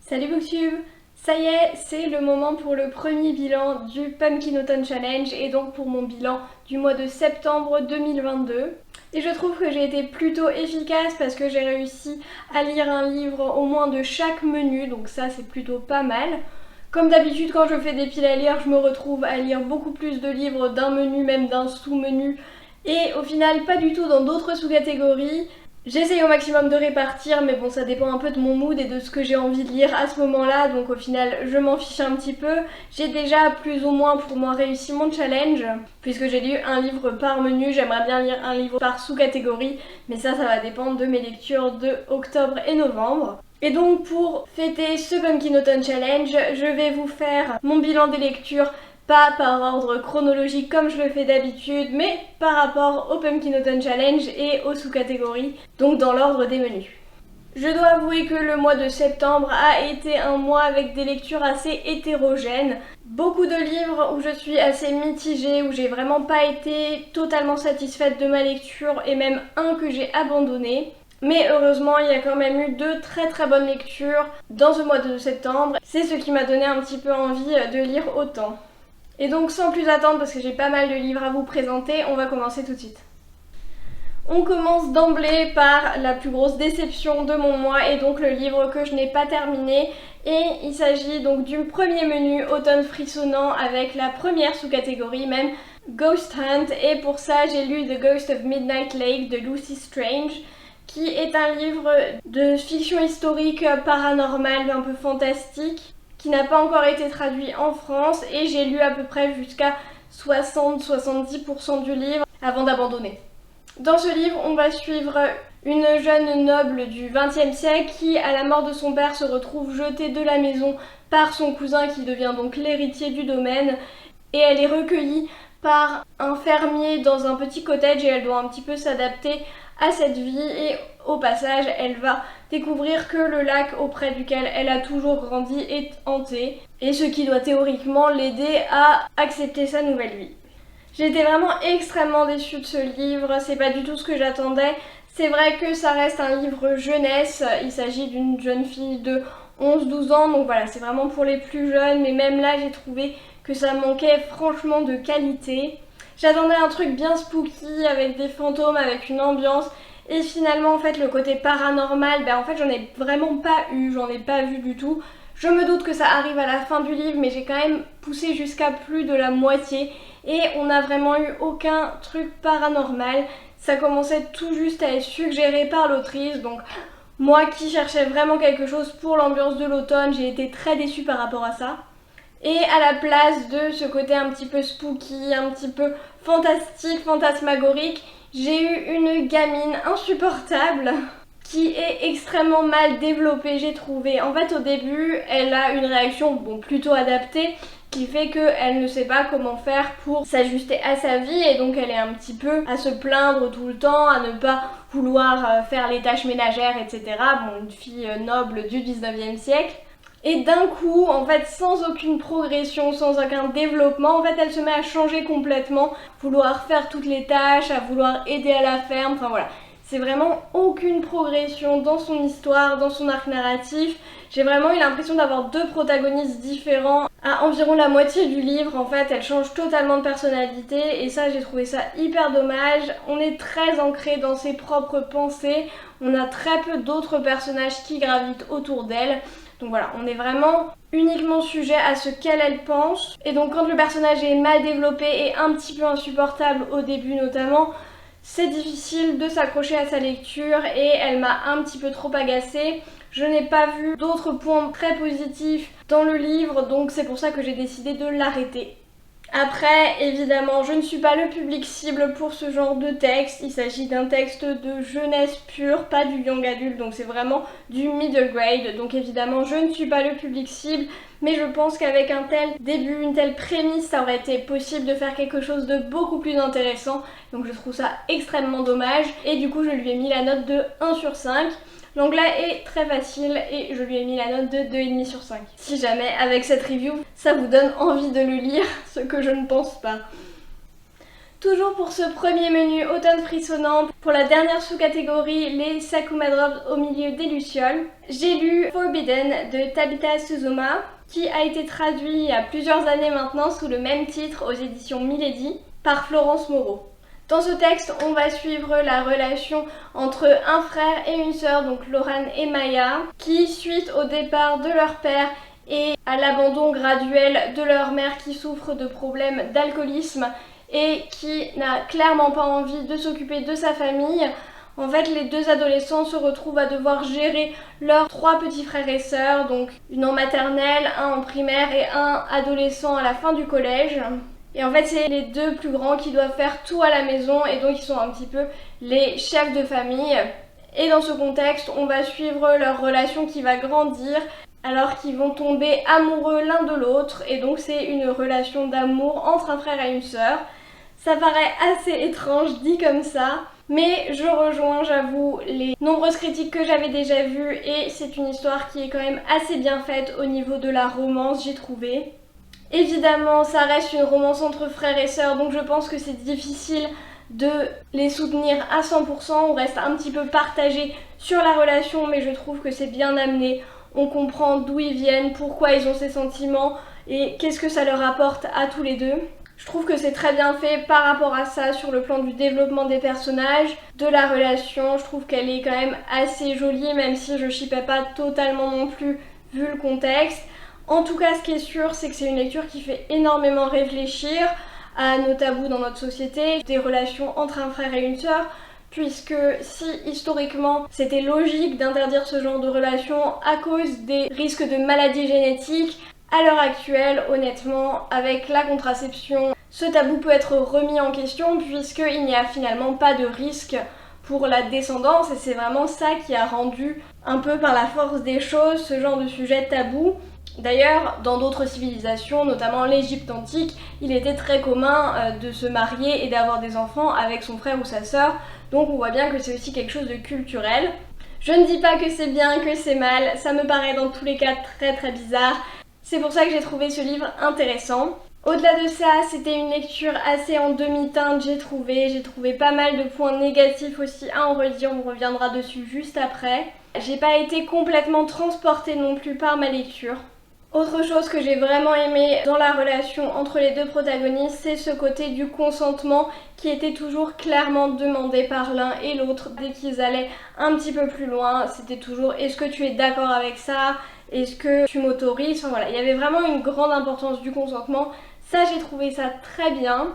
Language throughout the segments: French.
Salut Booktube! Ça y est, c'est le moment pour le premier bilan du Pumpkin Autumn Challenge et donc pour mon bilan du mois de septembre 2022. Et je trouve que j'ai été plutôt efficace parce que j'ai réussi à lire un livre au moins de chaque menu, donc ça c'est plutôt pas mal. Comme d'habitude quand je fais des piles à lire, je me retrouve à lire beaucoup plus de livres d'un menu, même d'un sous-menu, et au final pas du tout dans d'autres sous-catégories. J'essaye au maximum de répartir, mais bon, ça dépend un peu de mon mood et de ce que j'ai envie de lire à ce moment-là, donc au final, je m'en fiche un petit peu. J'ai déjà plus ou moins pour moi réussi mon challenge, puisque j'ai lu un livre par menu, j'aimerais bien lire un livre par sous-catégorie, mais ça va dépendre de mes lectures de octobre et novembre. Et donc pour fêter ce Pumpkin Autumn Challenge, je vais vous faire mon bilan des lectures, pas par ordre chronologique comme je le fais d'habitude, mais par rapport au Pumpkin Autumn Challenge et aux sous-catégories, donc dans l'ordre des menus. Je dois avouer que le mois de septembre a été un mois avec des lectures assez hétérogènes. Beaucoup de livres où je suis assez mitigée, où j'ai vraiment pas été totalement satisfaite de ma lecture et même un que j'ai abandonné. Mais heureusement, il y a quand même eu deux très très bonnes lectures dans ce mois de septembre. C'est ce qui m'a donné un petit peu envie de lire autant. Et donc sans plus attendre, parce que j'ai pas mal de livres à vous présenter, on va commencer tout de suite. On commence d'emblée par la plus grosse déception de mon mois et donc le livre que je n'ai pas terminé. Et il s'agit donc du premier menu Automne frissonnant avec la première sous-catégorie même, Ghost Hunt. Et pour ça j'ai lu The Ghost of Midnight Lake de Lucy Strange, qui est un livre de fiction historique paranormale un peu fantastique, qui n'a pas encore été traduit en France, et j'ai lu à peu près jusqu'à 60-70% du livre avant d'abandonner. Dans ce livre, on va suivre une jeune noble du XXe siècle qui, à la mort de son père, se retrouve jetée de la maison par son cousin qui devient donc l'héritier du domaine, et elle est recueillie par un fermier dans un petit cottage et elle doit un petit peu s'adapter à cette vie, et au passage elle va découvrir que le lac auprès duquel elle a toujours grandi est hanté, et ce qui doit théoriquement l'aider à accepter sa nouvelle vie. J'ai été vraiment extrêmement déçue de ce livre, c'est pas du tout ce que j'attendais. C'est vrai que ça reste un livre jeunesse, il s'agit d'une jeune fille de 11-12 ans, donc voilà, c'est vraiment pour les plus jeunes, mais même là j'ai trouvé que ça manquait franchement de qualité. J'attendais un truc bien spooky, avec des fantômes, avec une ambiance, et finalement en fait le côté paranormal, en fait j'en ai vraiment pas eu, j'en ai pas vu du tout. Je me doute que ça arrive à la fin du livre, mais j'ai quand même poussé jusqu'à plus de la moitié, et on n'a vraiment eu aucun truc paranormal. Ça commençait tout juste à être suggéré par l'autrice, donc moi qui cherchais vraiment quelque chose pour l'ambiance de l'automne, j'ai été très déçue par rapport à ça. Et à la place de ce côté un petit peu spooky, un petit peu fantastique, fantasmagorique, j'ai eu une gamine insupportable qui est extrêmement mal développée, j'ai trouvé. En fait, au début, elle a une réaction plutôt adaptée qui fait qu'elle ne sait pas comment faire pour s'ajuster à sa vie, et donc elle est un petit peu à se plaindre tout le temps, à ne pas vouloir faire les tâches ménagères, etc. Bon, une fille noble du 19e siècle. Et d'un coup, en fait, sans aucune progression, sans aucun développement, en fait, elle se met à changer complètement, vouloir faire toutes les tâches, à vouloir aider à la ferme, enfin voilà. C'est vraiment aucune progression dans son histoire, dans son arc narratif. J'ai vraiment eu l'impression d'avoir deux protagonistes différents. À environ la moitié du livre, en fait, elle change totalement de personnalité, et ça, j'ai trouvé ça hyper dommage. On est très ancré dans ses propres pensées, on a très peu d'autres personnages qui gravitent autour d'elle. Donc voilà, on est vraiment uniquement sujet à ce qu'elle pense. Et donc quand le personnage est mal développé et un petit peu insupportable au début notamment, c'est difficile de s'accrocher à sa lecture, et elle m'a un petit peu trop agacée. Je n'ai pas vu d'autres points très positifs dans le livre, donc c'est pour ça que j'ai décidé de l'arrêter. Après, évidemment, je ne suis pas le public cible pour ce genre de texte. Il s'agit d'un texte de jeunesse pure, pas du young adulte, donc c'est vraiment du middle grade. Donc évidemment, je ne suis pas le public cible, mais je pense qu'avec un tel début, une telle prémisse, ça aurait été possible de faire quelque chose de beaucoup plus intéressant. Donc je trouve ça extrêmement dommage, et du coup je lui ai mis la note de 1 sur 5. L'anglais est très facile et je lui ai mis la note de 2,5 sur 5. Si jamais avec cette review ça vous donne envie de le lire, ce que je ne pense pas. Toujours pour ce premier menu automne frissonnant, pour la dernière sous-catégorie, les Sakuma Drops au milieu des lucioles, j'ai lu Forbidden de Tabitha Suzuma, qui a été traduit il y a plusieurs années maintenant sous le même titre aux éditions Milady par Florence Moreau. Dans ce texte, on va suivre la relation entre un frère et une sœur, donc Laurane et Maya, qui, suite au départ de leur père et à l'abandon graduel de leur mère qui souffre de problèmes d'alcoolisme et qui n'a clairement pas envie de s'occuper de sa famille, en fait les deux adolescents se retrouvent à devoir gérer leurs 3 petits frères et sœurs, donc une en maternelle, un en primaire et un adolescent à la fin du collège. Et en fait c'est les 2 plus grands qui doivent faire tout à la maison et donc ils sont un petit peu les chefs de famille. Et dans ce contexte, on va suivre leur relation qui va grandir alors qu'ils vont tomber amoureux l'un de l'autre, et donc c'est une relation d'amour entre un frère et une sœur. Ça paraît assez étrange dit comme ça, mais je rejoins, j'avoue, les nombreuses critiques que j'avais déjà vues, et c'est une histoire qui est quand même assez bien faite au niveau de la romance, j'ai trouvé. Évidemment, ça reste une romance entre frères et sœurs, donc je pense que c'est difficile de les soutenir à 100%, on reste un petit peu partagé sur la relation, mais je trouve que c'est bien amené. On comprend d'où ils viennent, pourquoi ils ont ces sentiments et qu'est-ce que ça leur apporte à tous les deux. Je trouve que c'est très bien fait par rapport à ça sur le plan du développement des personnages, de la relation. Je trouve qu'elle est quand même assez jolie, même si je shippais pas totalement non plus vu le contexte. En tout cas, ce qui est sûr, c'est que c'est une lecture qui fait énormément réfléchir à nos tabous dans notre société, des relations entre un frère et une sœur, puisque si historiquement c'était logique d'interdire ce genre de relations à cause des risques de maladies génétiques, à l'heure actuelle, honnêtement, avec la contraception, ce tabou peut être remis en question puisqu'il n'y a finalement pas de risque pour la descendance, et c'est vraiment ça qui a rendu un peu par la force des choses ce genre de sujet tabou. D'ailleurs, dans d'autres civilisations, notamment l'Égypte antique, il était très commun de se marier et d'avoir des enfants avec son frère ou sa sœur, donc on voit bien que c'est aussi quelque chose de culturel. Je ne dis pas que c'est bien, que c'est mal, ça me paraît dans tous les cas très bizarre. C'est pour ça que j'ai trouvé ce livre intéressant. Au-delà de ça, c'était une lecture assez en demi-teinte, j'ai trouvé pas mal de points négatifs aussi à en redire, on reviendra dessus juste après. J'ai pas été complètement transportée non plus par ma lecture. Autre chose que j'ai vraiment aimé dans la relation entre les 2 protagonistes, c'est ce côté du consentement qui était toujours clairement demandé par l'un et l'autre. Dès qu'ils allaient un petit peu plus loin, c'était toujours est-ce que tu es d'accord avec ça? Est-ce que tu m'autorises? Enfin voilà, il y avait vraiment une grande importance du consentement. Ça, j'ai trouvé ça très bien.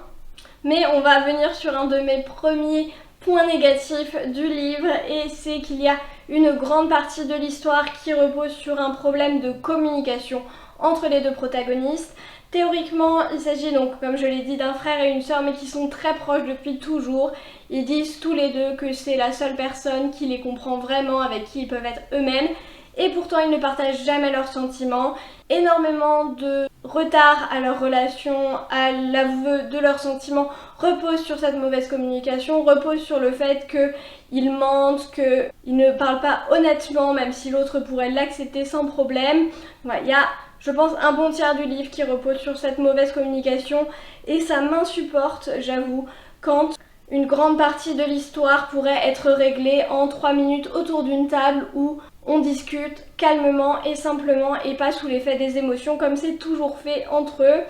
Mais on va venir sur un de mes premiers points négatifs du livre, et c'est qu'il y a une grande partie de l'histoire qui repose sur un problème de communication entre les 2 protagonistes. Théoriquement, il s'agit donc, comme je l'ai dit, d'un frère et une sœur, mais qui sont très proches depuis toujours. Ils disent tous les 2 que c'est la seule personne qui les comprend vraiment, avec qui ils peuvent être eux-mêmes. Et pourtant ils ne partagent jamais leurs sentiments. Énormément de retard à leur relation, à l'aveu de leurs sentiments repose sur cette mauvaise communication, repose sur le fait qu'ils mentent, qu'ils ne parlent pas honnêtement, même si l'autre pourrait l'accepter sans problème. Voilà, il y a, je pense, un bon tiers du livre qui repose sur cette mauvaise communication, et ça m'insupporte, j'avoue, quand une grande partie de l'histoire pourrait être réglée en 3 minutes autour d'une table où on discute calmement et simplement et pas sous l'effet des émotions comme c'est toujours fait entre eux.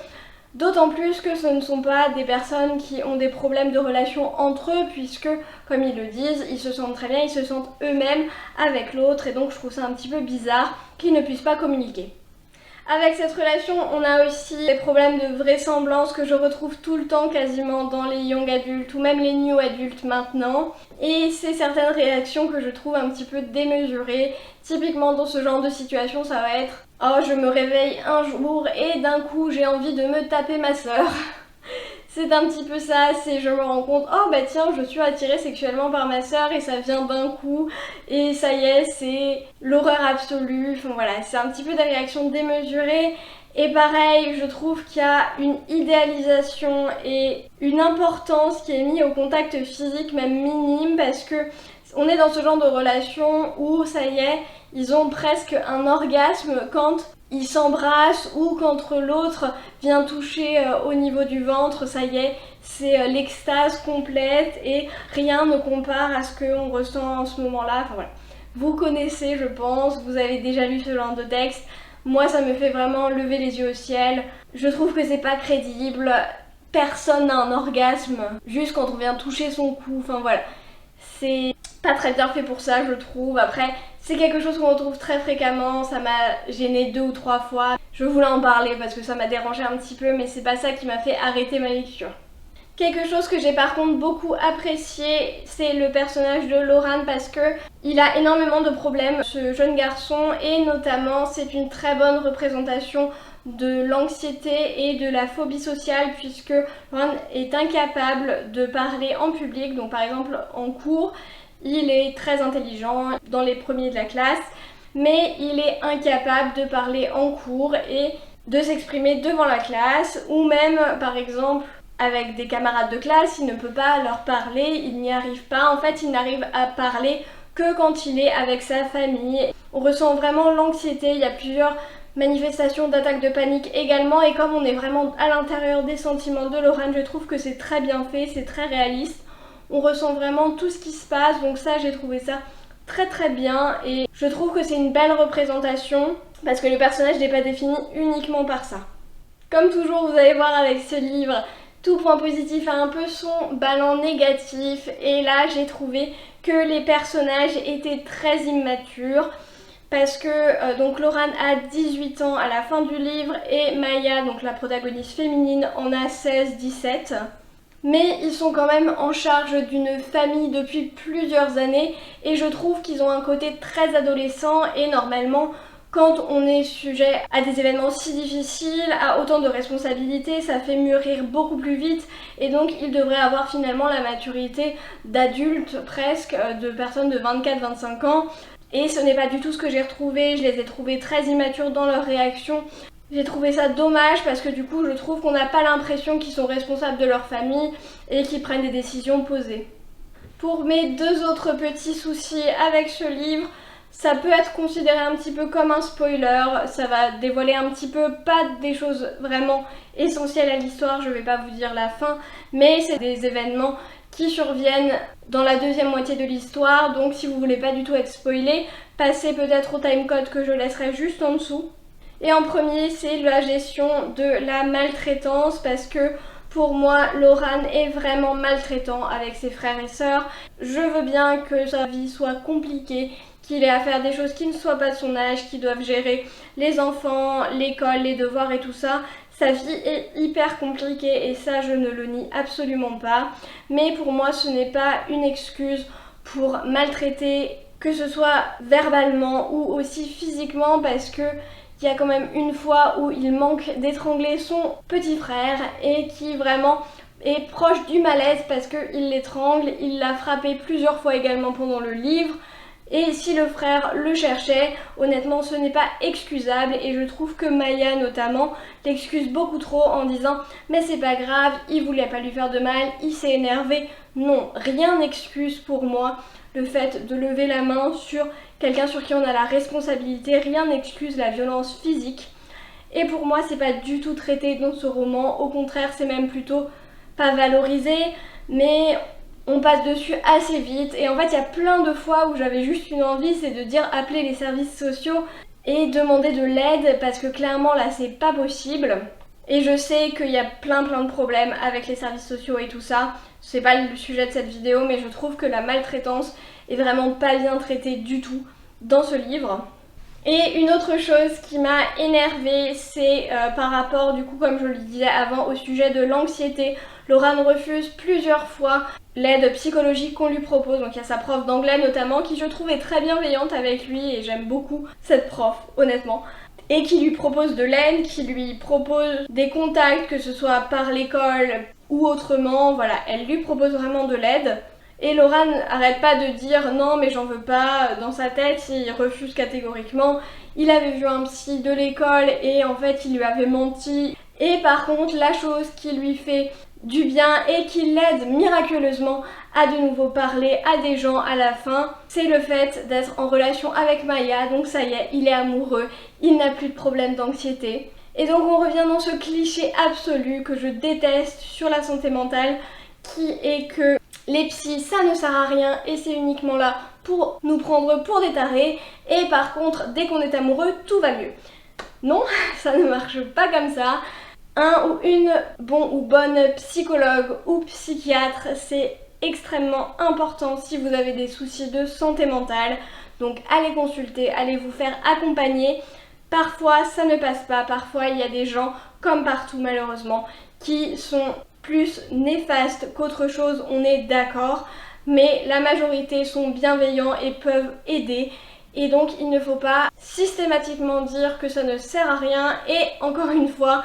D'autant plus que ce ne sont pas des personnes qui ont des problèmes de relation entre eux, puisque, comme ils le disent, ils se sentent très bien, ils se sentent eux-mêmes avec l'autre, et donc je trouve ça un petit peu bizarre qu'ils ne puissent pas communiquer. Avec cette relation, on a aussi des problèmes de vraisemblance que je retrouve tout le temps quasiment dans les young adultes ou même les new adultes maintenant. Et c'est certaines réactions que je trouve un petit peu démesurées. Typiquement dans ce genre de situation, ça va être « Oh, je me réveille un jour et d'un coup j'ai envie de me taper ma sœur ». C'est un petit peu ça, c'est je me rends compte, oh bah tiens, je suis attirée sexuellement par ma sœur et ça vient d'un coup et ça y est, c'est l'horreur absolue. Enfin voilà, c'est un petit peu des réactions démesurées. Et pareil, je trouve qu'il y a une idéalisation et une importance qui est mise au contact physique, même minime, parce que On est dans ce genre de relation où ça y est, ils ont presque un orgasme quand ils s'embrassent ou quand l'autre vient toucher au niveau du ventre, ça y est, c'est l'extase complète et rien ne compare à ce qu'on ressent en ce moment-là. Enfin voilà. Vous connaissez, je pense, vous avez déjà lu ce genre de texte. Moi, ça me fait vraiment lever les yeux au ciel. Je trouve que c'est pas crédible. Personne n'a un orgasme juste quand on vient toucher son cou. Enfin voilà. C'est pas très bien fait pour ça, je trouve. Après, c'est quelque chose qu'on retrouve très fréquemment. Ça m'a gênée 2 ou 3 fois. Je voulais en parler parce que ça m'a dérangé un petit peu, mais c'est pas ça qui m'a fait arrêter ma lecture. Quelque chose que j'ai par contre beaucoup apprécié, c'est le personnage de Loran parce que il a énormément de problèmes, ce jeune garçon, et notamment c'est une très bonne représentation de l'anxiété et de la phobie sociale puisque Loran est incapable de parler en public, donc par exemple en cours, il est très intelligent dans les premiers de la classe, mais il est incapable de parler en cours et de s'exprimer devant la classe ou même par exemple avec des camarades de classe, il ne peut pas leur parler, il n'y arrive pas. En fait, il n'arrive à parler que quand il est avec sa famille. On ressent vraiment l'anxiété, il y a plusieurs manifestations d'attaque de panique également, et comme on est vraiment à l'intérieur des sentiments de Loran, je trouve que c'est très bien fait, c'est très réaliste. On ressent vraiment tout ce qui se passe, donc ça, j'ai trouvé ça très très bien, et je trouve que c'est une belle représentation, parce que le personnage n'est pas défini uniquement par ça. Comme toujours, vous allez voir avec ce livre, tout point positif a un peu son ballon négatif, et là j'ai trouvé que les personnages étaient très immatures parce que donc Loran a 18 ans à la fin du livre et Maya, donc la protagoniste féminine, en a 16-17. Mais ils sont quand même en charge d'une famille depuis plusieurs années et je trouve qu'ils ont un côté très adolescent et normalement quand on est sujet à des événements si difficiles, à autant de responsabilités, ça fait mûrir beaucoup plus vite et donc ils devraient avoir finalement la maturité d'adultes presque, de personnes de 24-25 ans. Et ce n'est pas du tout ce que j'ai retrouvé, je les ai trouvés très immatures dans leurs réactions. J'ai trouvé ça dommage parce que du coup je trouve qu'on n'a pas l'impression qu'ils sont responsables de leur famille et qu'ils prennent des décisions posées. Pour mes 2 autres petits soucis avec ce livre, ça peut être considéré un petit peu comme un spoiler, ça va dévoiler un petit peu, pas des choses vraiment essentielles à l'histoire, je vais pas vous dire la fin, mais c'est des événements qui surviennent dans la deuxième moitié de l'histoire, donc si vous voulez pas du tout être spoilé, passez peut-être au timecode que je laisserai juste en dessous. Et en premier, c'est la gestion de la maltraitance parce que pour moi, Loran est vraiment maltraitant avec ses frères et sœurs. Je veux bien que sa vie soit compliquée, qu'il ait à faire des choses qui ne soient pas de son âge, qui doivent gérer les enfants, l'école, les devoirs et tout ça. Sa vie est hyper compliquée et ça, je ne le nie absolument pas. Mais pour moi, ce n'est pas une excuse pour maltraiter, que ce soit verbalement ou aussi physiquement parce que il y a quand même une fois où il manque d'étrangler son petit frère et qui vraiment est proche du malaise parce qu'il l'étrangle, il l'a frappé plusieurs fois également pendant le livre. Et si le frère le cherchait, honnêtement ce n'est pas excusable et je trouve que Maya notamment l'excuse beaucoup trop en disant mais c'est pas grave, il voulait pas lui faire de mal, il s'est énervé. Non, rien n'excuse pour moi le fait de lever la main sur quelqu'un sur qui on a la responsabilité, rien n'excuse la violence physique. Et pour moi c'est pas du tout traité dans ce roman, au contraire c'est même plutôt pas valorisé, mais on passe dessus assez vite et en fait il y a plein de fois où j'avais juste une envie, c'est de dire appeler les services sociaux et demander de l'aide parce que clairement là c'est pas possible. Et je sais qu'il y a plein de problèmes avec les services sociaux et tout ça, c'est pas le sujet de cette vidéo mais je trouve que la maltraitance est vraiment pas bien traitée du tout dans ce livre. Et une autre chose qui m'a énervée, c'est par rapport du coup comme je le disais avant au sujet de l'anxiété. Loran refuse plusieurs fois l'aide psychologique qu'on lui propose, donc il y a sa prof d'anglais notamment qui je trouve est très bienveillante avec lui et j'aime beaucoup cette prof honnêtement. Et qui lui propose de l'aide, qui lui propose des contacts que ce soit par l'école ou autrement, voilà, elle lui propose vraiment de l'aide. Et Loran n'arrête pas de dire non mais j'en veux pas, dans sa tête il refuse catégoriquement. Il avait vu un psy de l'école et en fait il lui avait menti. Et par contre la chose qui lui fait du bien et qui l'aide miraculeusement à de nouveau parler à des gens à la fin, c'est le fait d'être en relation avec Maya. Donc ça y est, il est amoureux, il n'a plus de problème d'anxiété. Et donc on revient dans ce cliché absolu que je déteste sur la santé mentale, qui est que les psys ça ne sert à rien et c'est uniquement là pour nous prendre pour des tarés, et par contre dès qu'on est amoureux tout va mieux. Non, ça ne marche pas comme ça. Un ou une bonne psychologue ou psychiatre, c'est extrêmement important si vous avez des soucis de santé mentale. Donc allez consulter, allez vous faire accompagner. Parfois ça ne passe pas, parfois il y a des gens, comme partout malheureusement, qui sont plus néfastes qu'autre chose, on est d'accord, mais la majorité sont bienveillants et peuvent aider. Et donc il ne faut pas systématiquement dire que ça ne sert à rien, et encore une fois,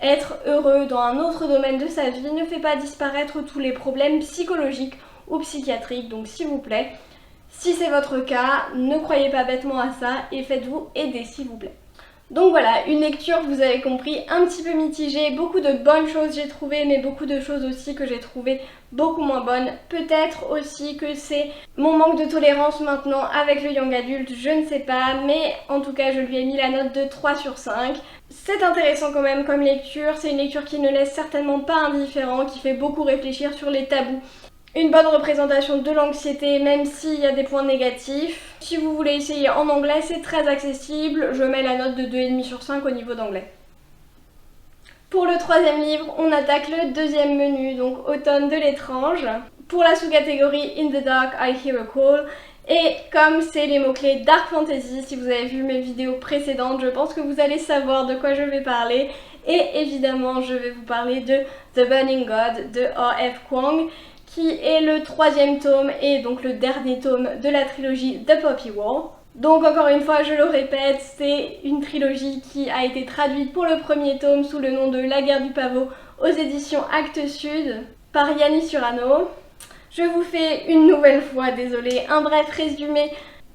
être heureux dans un autre domaine de sa vie ne fait pas disparaître tous les problèmes psychologiques ou psychiatriques. Donc s'il vous plaît, si c'est votre cas, ne croyez pas bêtement à ça et faites-vous aider s'il vous plaît. Donc voilà, une lecture, vous avez compris, un petit peu mitigée, beaucoup de bonnes choses j'ai trouvé, mais beaucoup de choses aussi que j'ai trouvé beaucoup moins bonnes. Peut-être aussi que c'est mon manque de tolérance maintenant avec le young adulte, je ne sais pas, mais en tout cas je lui ai mis la note de 3 sur 5. C'est intéressant quand même comme lecture, c'est une lecture qui ne laisse certainement pas indifférent, qui fait beaucoup réfléchir sur les tabous. Une bonne représentation de l'anxiété, même s'il y a des points négatifs. Si vous voulez essayer en anglais, c'est très accessible. Je mets la note de 2,5 sur 5 au niveau d'anglais. Pour le troisième livre, on attaque le deuxième menu, donc Automne de l'étrange. Pour la sous-catégorie In the Dark, I Hear a Call. Et comme c'est les mots-clés Dark Fantasy, si vous avez vu mes vidéos précédentes, je pense que vous allez savoir de quoi je vais parler. Et évidemment, je vais vous parler de The Burning God de R.F. Kuang, qui est le troisième tome et donc le dernier tome de la trilogie The Poppy War. Donc encore une fois, je le répète, c'est une trilogie qui a été traduite pour le premier tome sous le nom de La guerre du pavot aux éditions Actes Sud par Yannis Surano. Je vous fais une nouvelle fois, désolée, un bref résumé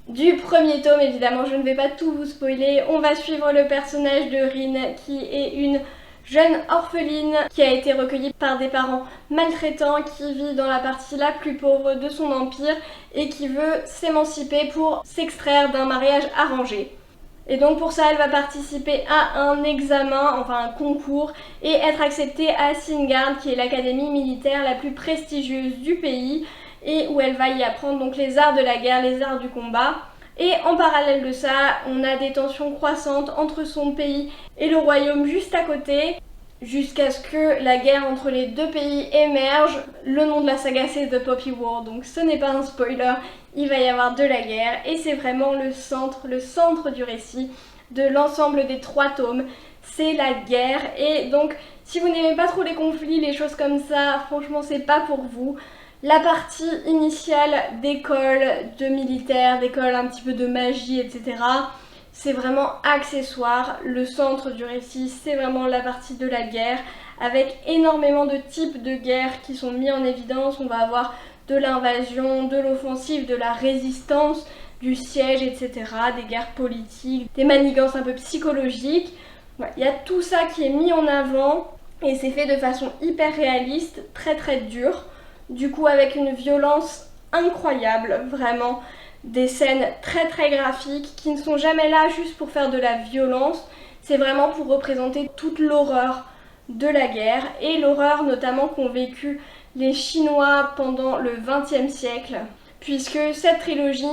du premier tome. Évidemment, je ne vais pas tout vous spoiler. On va suivre le personnage de Rin, qui est une jeune orpheline qui a été recueillie par des parents maltraitants, qui vit dans la partie la plus pauvre de son empire et qui veut s'émanciper pour s'extraire d'un mariage arrangé. Et donc pour ça, elle va participer à un examen, enfin un concours, et être acceptée à Singard, qui est l'académie militaire la plus prestigieuse du pays, et où elle va y apprendre donc les arts de la guerre, les arts du combat. Et en parallèle de ça, on a des tensions croissantes entre son pays et le royaume juste à côté, jusqu'à ce que la guerre entre les deux pays émerge. Le nom de la saga c'est The Poppy War, donc ce n'est pas un spoiler, il va y avoir de la guerre et c'est vraiment le centre du récit de l'ensemble des 3 tomes, c'est la guerre. Et donc si vous n'aimez pas trop les conflits, les choses comme ça, franchement c'est pas pour vous. La partie initiale d'école, de militaire, d'école un petit peu de magie, etc. c'est vraiment accessoire. Le centre du récit, c'est vraiment la partie de la guerre, avec énormément de types de guerres qui sont mis en évidence. On va avoir de l'invasion, de l'offensive, de la résistance, du siège, etc. Des guerres politiques, des manigances un peu psychologiques. Voilà, il y a tout ça qui est mis en avant et c'est fait de façon hyper réaliste, très très dure. Du coup avec une violence incroyable, vraiment des scènes très très graphiques qui ne sont jamais là juste pour faire de la violence, c'est vraiment pour représenter toute l'horreur de la guerre et l'horreur notamment qu'ont vécu les Chinois pendant le XXe siècle, puisque cette trilogie,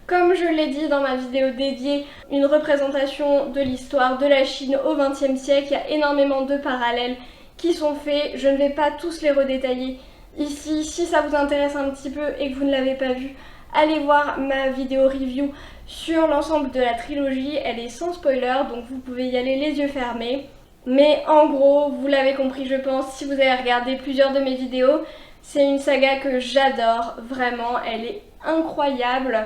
comme je l'ai dit dans ma vidéo dédiée, une représentation de l'histoire de la Chine au XXe siècle, il y a énormément de parallèles qui sont faits, je ne vais pas tous les redétailler ici. Si ça vous intéresse un petit peu et que vous ne l'avez pas vu, allez voir ma vidéo review sur l'ensemble de la trilogie, elle est sans spoiler, donc vous pouvez y aller les yeux fermés. Mais en gros, vous l'avez compris je pense, si vous avez regardé plusieurs de mes vidéos, c'est une saga que j'adore, vraiment, elle est incroyable.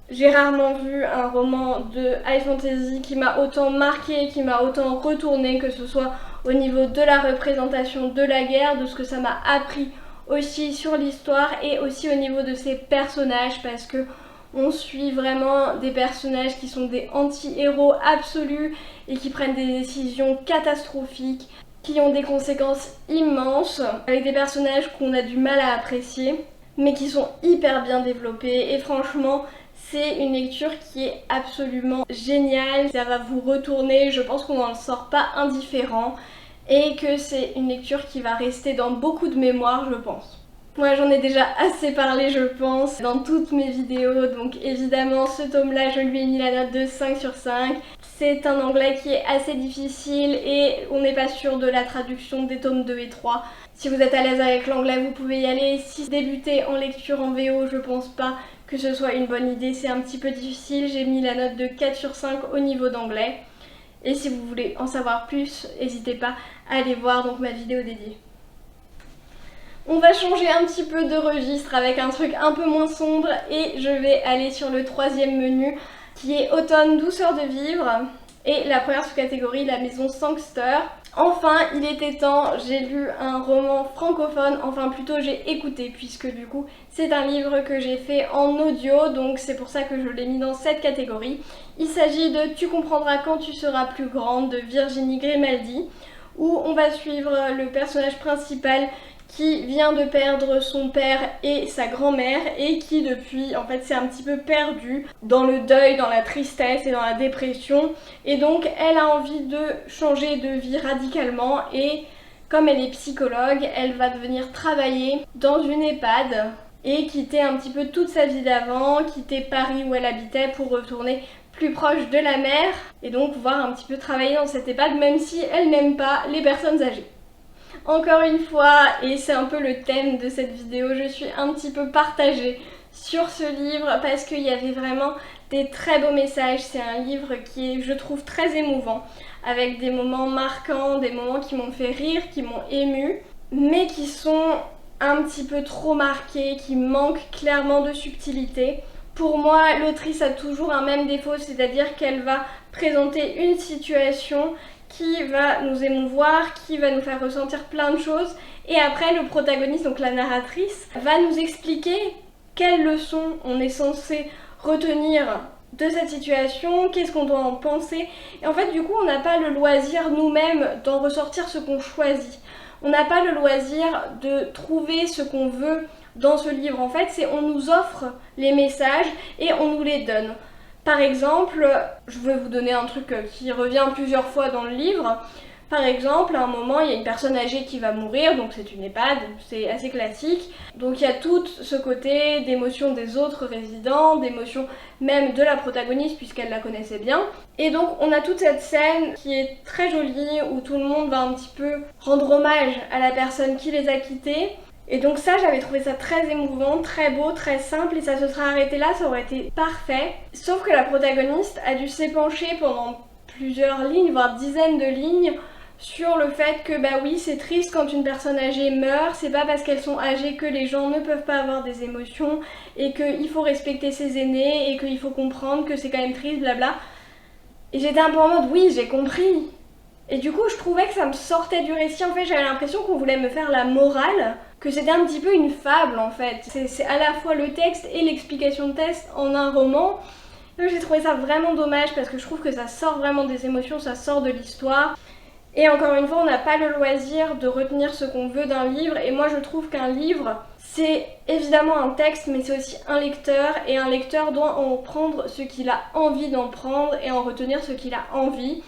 J'ai rarement vu un roman de high fantasy qui m'a autant marqué, qui m'a autant retourné, que ce soit au niveau de la représentation de la guerre, de ce que ça m'a appris aussi sur l'histoire et aussi au niveau de ses personnages, parce que on suit vraiment des personnages qui sont des anti-héros absolus et qui prennent des décisions catastrophiques, qui ont des conséquences immenses, avec des personnages qu'on a du mal à apprécier, mais qui sont hyper bien développés et franchement c'est une lecture qui est absolument géniale, ça va vous retourner, je pense qu'on n'en sort pas indifférent et que c'est une lecture qui va rester dans beaucoup de mémoire je pense. Moi j'en ai déjà assez parlé je pense dans toutes mes vidéos, donc évidemment ce tome là je lui ai mis la note de 5 sur 5. C'est un anglais qui est assez difficile et on n'est pas sûr de la traduction des tomes 2 et 3. Si vous êtes à l'aise avec l'anglais vous pouvez y aller, si débuter en lecture en VO je pense pas que ce soit une bonne idée, c'est un petit peu difficile, j'ai mis la note de 4 sur 5 au niveau d'anglais. Et si vous voulez en savoir plus, n'hésitez pas à aller voir donc ma vidéo dédiée. On va changer un petit peu de registre avec un truc un peu moins sombre et je vais aller sur le troisième menu qui est Automne, douceur de vivre et la première sous-catégorie, la maison Sangster. Enfin, il était temps, j'ai lu un roman francophone, enfin plutôt j'ai écouté puisque du coup c'est un livre que j'ai fait en audio donc c'est pour ça que je l'ai mis dans cette catégorie. Il s'agit de Tu comprendras quand tu seras plus grande de Virginie Grimaldi où on va suivre le personnage principal qui vient de perdre son père et sa grand-mère et qui depuis en fait s'est un petit peu perdu dans le deuil, dans la tristesse et dans la dépression et donc elle a envie de changer de vie radicalement et comme elle est psychologue, elle va devenir travailler dans une EHPAD et quitter un petit peu toute sa vie d'avant, quitter Paris où elle habitait pour retourner plus proche de la mer et donc pouvoir un petit peu travailler dans cette EHPAD même si elle n'aime pas les personnes âgées. Encore une fois, et c'est un peu le thème de cette vidéo, je suis un petit peu partagée sur ce livre parce qu'il y avait vraiment des très beaux messages. C'est un livre qui est, je trouve, très émouvant, avec des moments marquants, des moments qui m'ont fait rire, qui m'ont émue, mais qui sont un petit peu trop marqués, qui manquent clairement de subtilité. Pour moi, l'autrice a toujours un même défaut, c'est-à-dire qu'elle va présenter une situation qui va nous émouvoir, qui va nous faire ressentir plein de choses et après le protagoniste, donc la narratrice, va nous expliquer quelles leçons on est censé retenir de cette situation, qu'est-ce qu'on doit en penser et en fait du coup on n'a pas le loisir nous-mêmes d'en ressortir ce qu'on choisit. On n'a pas le loisir de trouver ce qu'on veut dans ce livre, en fait c'est on nous offre les messages et on nous les donne. Par exemple, je vais vous donner un truc qui revient plusieurs fois dans le livre. Par exemple, à un moment, il y a une personne âgée qui va mourir, donc c'est une EHPAD, c'est assez classique. Donc il y a tout ce côté d'émotion des autres résidents, d'émotion même de la protagoniste puisqu'elle la connaissait bien. Et donc on a toute cette scène qui est très jolie où tout le monde va un petit peu rendre hommage à la personne qui les a quittés. Et donc ça, j'avais trouvé ça très émouvant, très beau, très simple et ça se serait arrêté là, ça aurait été parfait. Sauf que la protagoniste a dû s'épancher pendant plusieurs lignes, voire dizaines de lignes, sur le fait que bah oui, c'est triste quand une personne âgée meurt, c'est pas parce qu'elles sont âgées que les gens ne peuvent pas avoir des émotions et qu'il faut respecter ses aînés et qu'il faut comprendre que c'est quand même triste, blabla. Et j'étais un peu en mode oui, j'ai compris. Et du coup, je trouvais que ça me sortait du récit. En fait, j'avais l'impression qu'on voulait me faire la morale, que c'était un petit peu une fable en fait. C'est à la fois le texte et l'explication de texte en un roman. Donc j'ai trouvé ça vraiment dommage parce que je trouve que ça sort vraiment des émotions, ça sort de l'histoire. Et encore une fois, on n'a pas le loisir de retenir ce qu'on veut d'un livre. Et moi, je trouve qu'un livre, c'est évidemment un texte, mais c'est aussi un lecteur. Et un lecteur doit en prendre ce qu'il a envie d'en prendre et en retenir ce qu'il a envie.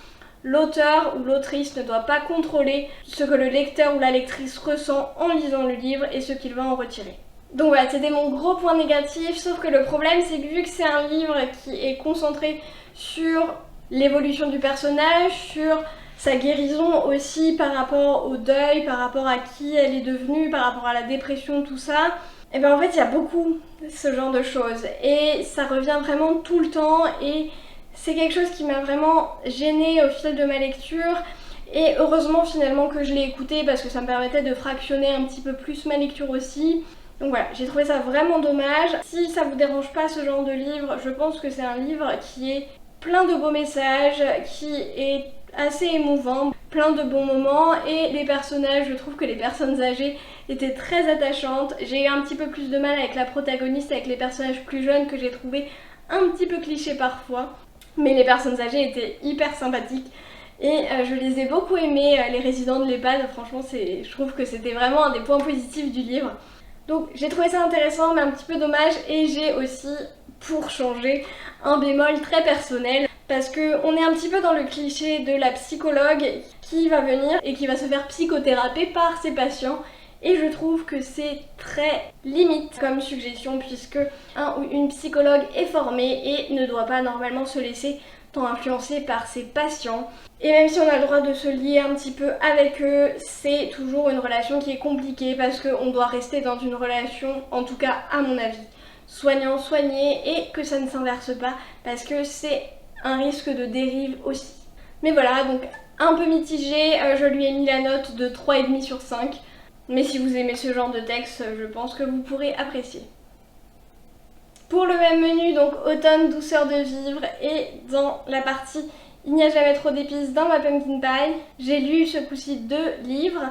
L'auteur ou l'autrice ne doit pas contrôler ce que le lecteur ou la lectrice ressent en lisant le livre et ce qu'il va en retirer. Donc voilà, c'était mon gros point négatif, sauf que le problème c'est que vu que c'est un livre qui est concentré sur l'évolution du personnage, sur sa guérison aussi par rapport au deuil, par rapport à qui elle est devenue, par rapport à la dépression, tout ça, et bien en fait il y a beaucoup ce genre de choses et ça revient vraiment tout le temps et c'est quelque chose qui m'a vraiment gênée au fil de ma lecture et heureusement finalement que je l'ai écouté parce que ça me permettait de fractionner un petit peu plus ma lecture aussi. Donc voilà, j'ai trouvé ça vraiment dommage. Si ça vous dérange pas ce genre de livre, je pense que c'est un livre qui est plein de beaux messages, qui est assez émouvant, plein de bons moments et les personnages, je trouve que les personnes âgées étaient très attachantes. J'ai eu un petit peu plus de mal avec la protagoniste, avec les personnages plus jeunes que j'ai trouvé un petit peu clichés parfois. Mais les personnes âgées étaient hyper sympathiques Et je les ai beaucoup aimés, les résidents de l'EHPAD. Franchement, je trouve que c'était vraiment un des points positifs du livre. Donc j'ai trouvé ça intéressant mais un petit peu dommage, et j'ai aussi, pour changer, un bémol très personnel parce qu'on est un petit peu dans le cliché de la psychologue qui va venir et qui va se faire psychothéraper par ses patients, et je trouve que c'est très limite comme suggestion puisque un ou une psychologue est formée et ne doit pas normalement se laisser tant influencé par ses patients. Et même si on a le droit de se lier un petit peu avec eux, c'est toujours une relation qui est compliquée parce qu'on doit rester dans une relation, en tout cas à mon avis, soignant-soigné, et que ça ne s'inverse pas parce que c'est un risque de dérive aussi. Mais voilà, donc un peu mitigé, je lui ai mis la note de 3,5 sur 5. Mais si vous aimez ce genre de texte, je pense que vous pourrez apprécier. Pour le même menu, donc automne, douceur de vivre, et dans la partie il n'y a jamais trop d'épices dans ma pumpkin pie, j'ai lu ce coup-ci 2 livres.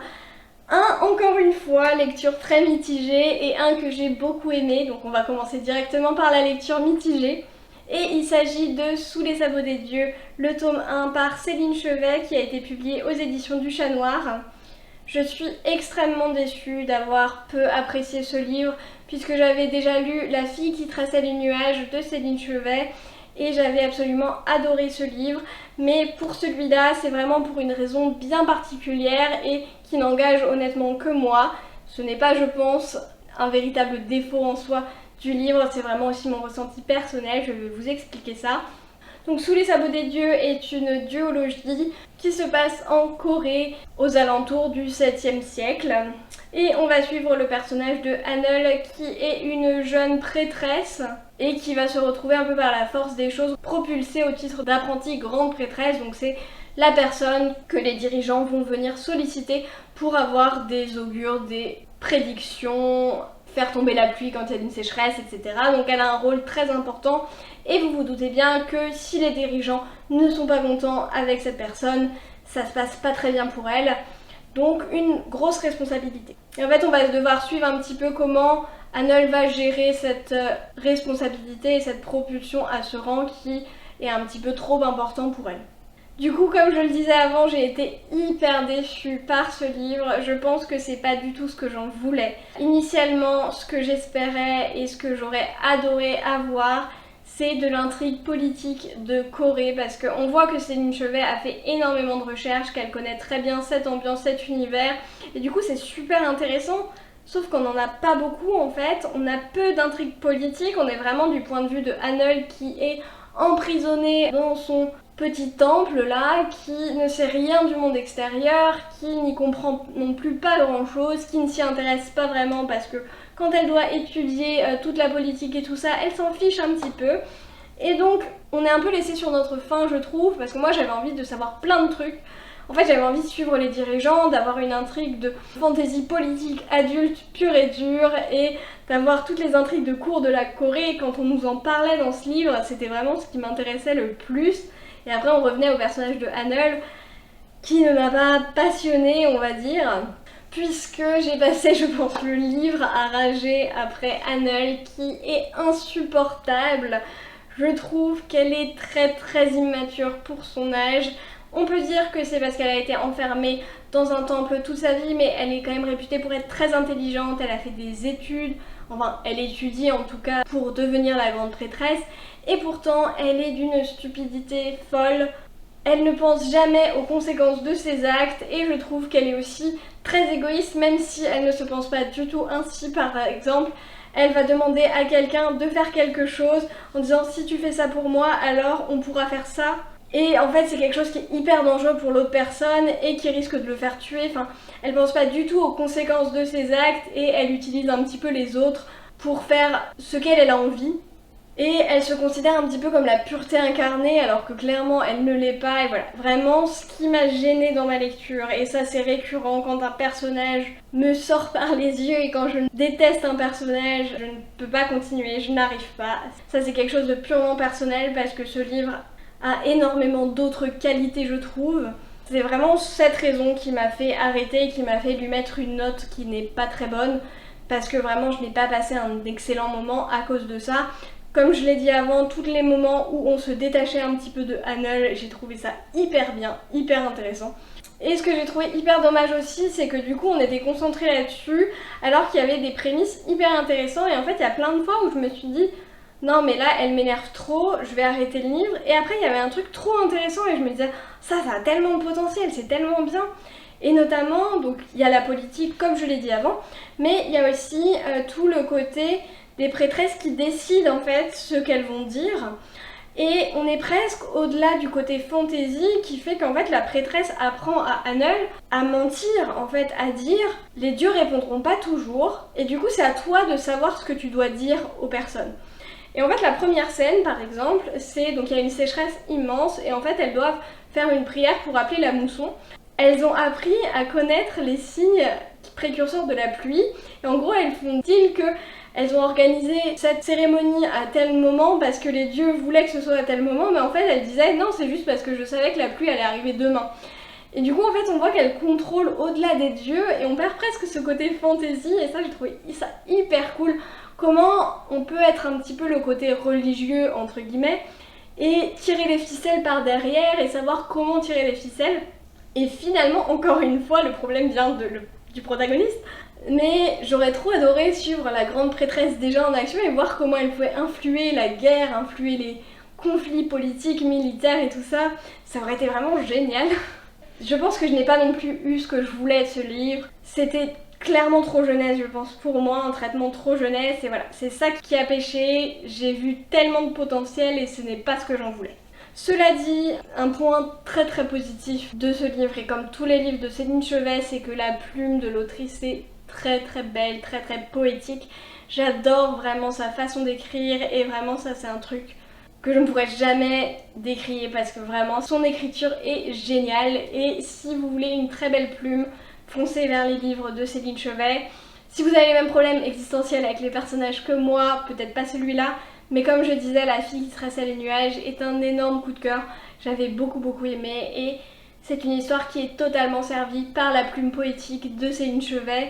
Un, encore une fois, lecture très mitigée, et un que j'ai beaucoup aimé, donc on va commencer directement par la lecture mitigée. Et il s'agit de Sous les sabots des dieux, le tome 1 par Céline Chevet, qui a été publié aux éditions du Chat Noir. Je suis extrêmement déçue d'avoir peu apprécié ce livre, puisque j'avais déjà lu La fille qui traçait les nuages de Céline Chevet, et j'avais absolument adoré ce livre. Mais pour celui-là, c'est vraiment pour une raison bien particulière et qui n'engage honnêtement que moi. Ce n'est pas, je pense, un véritable défaut en soi du livre, c'est vraiment aussi mon ressenti personnel, je vais vous expliquer ça. Donc Sous les sabots des dieux est une duologie qui se passe en Corée aux alentours du 7e siècle. Et on va suivre le personnage de Hanul, qui est une jeune prêtresse et qui va se retrouver un peu par la force des choses propulsée au titre d'apprentie grande prêtresse. Donc c'est la personne que les dirigeants vont venir solliciter pour avoir des augures, des prédictions, faire tomber la pluie quand il y a une sécheresse, etc. Donc elle a un rôle très important, et vous vous doutez bien que si les dirigeants ne sont pas contents avec cette personne, ça se passe pas très bien pour elle. Donc une grosse responsabilité. Et en fait on va devoir suivre un petit peu comment Hanul va gérer cette responsabilité et cette propulsion à ce rang qui est un petit peu trop important pour elle. Du coup, comme je le disais avant, j'ai été hyper déçue par ce livre. Je pense que c'est pas du tout ce que j'en voulais. Initialement, ce que j'espérais et ce que j'aurais adoré avoir, c'est de l'intrigue politique de Corée, parce qu'on voit que Céline Chevet a fait énormément de recherches, qu'elle connaît très bien cette ambiance, cet univers, et du coup c'est super intéressant. Sauf qu'on n'en a pas beaucoup en fait, on a peu d'intrigue politique, on est vraiment du point de vue de Hanul qui est emprisonné dans son petit temple là, qui ne sait rien du monde extérieur, qui n'y comprend non plus pas grand chose, qui ne s'y intéresse pas vraiment parce que quand elle doit étudier toute la politique et tout ça, elle s'en fiche un petit peu. Et donc on est un peu laissé sur notre faim, je trouve, parce que moi j'avais envie de savoir plein de trucs. En fait j'avais envie de suivre les dirigeants, d'avoir une intrigue de fantaisie politique adulte pure et dure, et d'avoir toutes les intrigues de cours de la Corée. Quand on nous en parlait dans ce livre, c'était vraiment ce qui m'intéressait le plus. Et après on revenait au personnage de Hanul, qui ne m'a pas passionnée, on va dire, puisque j'ai passé, je pense, le livre à rager après Hanul, qui est insupportable. Je trouve qu'elle est très immature pour son âge. On peut dire que c'est parce qu'elle a été enfermée dans un temple toute sa vie, mais elle est quand même réputée pour être très intelligente, elle a fait des études, enfin elle étudie en tout cas pour devenir la grande prêtresse, et pourtant elle est d'une stupidité folle. Elle ne pense jamais aux conséquences de ses actes, et je trouve qu'elle est aussi très égoïste, même si elle ne se pense pas du tout ainsi. Par exemple, elle va demander à quelqu'un de faire quelque chose en disant si tu fais ça pour moi, alors on pourra faire ça. Et en fait c'est quelque chose qui est hyper dangereux pour l'autre personne et qui risque de le faire tuer. Enfin, elle pense pas du tout aux conséquences de ses actes, et elle utilise un petit peu les autres pour faire ce qu'elle a envie. Et elle se considère un petit peu comme la pureté incarnée, alors que clairement elle ne l'est pas. Et voilà, vraiment ce qui m'a gênée dans ma lecture, et ça c'est récurrent quand un personnage me sort par les yeux, et quand je déteste un personnage, je ne peux pas continuer, je n'arrive pas. Ça c'est quelque chose de purement personnel, parce que ce livre a énormément d'autres qualités, je trouve. C'est vraiment cette raison qui m'a fait arrêter, qui m'a fait lui mettre une note qui n'est pas très bonne, parce que vraiment je n'ai pas passé un excellent moment à cause de ça. Comme je l'ai dit avant, tous les moments où on se détachait un petit peu de Hannel, j'ai trouvé ça hyper bien, hyper intéressant. Et ce que j'ai trouvé hyper dommage aussi, c'est que du coup on était concentré là-dessus alors qu'il y avait des prémices hyper intéressantes et en fait il y a plein de fois où je me suis dit non mais là elle m'énerve trop, je vais arrêter le livre, et après il y avait un truc trop intéressant et je me disais ça a tellement de potentiel, c'est tellement bien. Et notamment, donc il y a la politique comme je l'ai dit avant, mais il y a aussi tout le côté des prêtresses qui décident en fait ce qu'elles vont dire. Et on est presque au-delà du côté fantasy qui fait qu'en fait la prêtresse apprend à Hannel à mentir, en fait à dire les dieux répondront pas toujours, et du coup c'est à toi de savoir ce que tu dois dire aux personnes. Et en fait la première scène par exemple, c'est donc il y a une sécheresse immense et en fait elles doivent faire une prière pour appeler la mousson. Elles ont appris à connaître les signes précurseurs de la pluie et en gros elles font dire que elles ont organisé cette cérémonie à tel moment parce que les dieux voulaient que ce soit à tel moment, mais en fait elles disaient non c'est juste parce que je savais que la pluie allait arriver demain. Et du coup en fait on voit qu'elles contrôlent au-delà des dieux et on perd presque ce côté fantasy, et ça j'ai trouvé ça hyper cool. Comment on peut être un petit peu le côté religieux entre guillemets et tirer les ficelles par derrière et savoir comment tirer les ficelles. Et finalement encore une fois le problème vient du protagoniste. Mais j'aurais trop adoré suivre la grande prêtresse déjà en action et voir comment elle pouvait influer la guerre, influer les conflits politiques, militaires et tout ça. Ça aurait été vraiment génial. Je pense que je n'ai pas non plus eu ce que je voulais de ce livre. C'était clairement trop jeunesse, je pense, pour moi, un traitement trop jeunesse. Et voilà, c'est ça qui a pêché. J'ai vu tellement de potentiel et ce n'est pas ce que j'en voulais. Cela dit, un point très très positif de ce livre, et comme tous les livres de Céline Chevet, c'est que la plume de l'autrice est très très belle, très très poétique. J'adore vraiment sa façon d'écrire et vraiment ça c'est un truc que je ne pourrais jamais décrire parce que vraiment son écriture est géniale. Et si vous voulez une très belle plume, foncez vers les livres de Céline Chevet. Si vous avez les mêmes problèmes existentiels avec les personnages que moi, peut-être pas celui-là, mais comme je disais, La fille qui traçait les nuages est un énorme coup de cœur. J'avais beaucoup aimé et c'est une histoire qui est totalement servie par la plume poétique de Céline Chevet.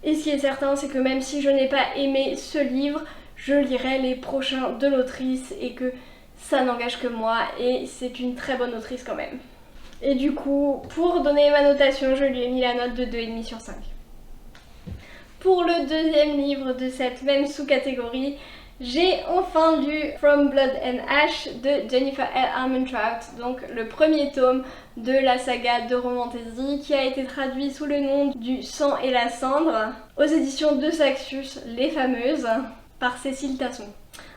Et ce qui est certain, c'est que même si je n'ai pas aimé ce livre, je lirai les prochains de l'autrice et que ça n'engage que moi et c'est une très bonne autrice quand même. Et du coup, pour donner ma notation, je lui ai mis la note de 2,5 sur 5. Pour le deuxième livre de cette même sous-catégorie, j'ai enfin lu From Blood and Ash de Jennifer L. Armentrout, donc le premier tome de la saga de Romantasy qui a été traduit sous le nom du Sang et la Cendre aux éditions de Saxus, les fameuses, par Cécile Tasson.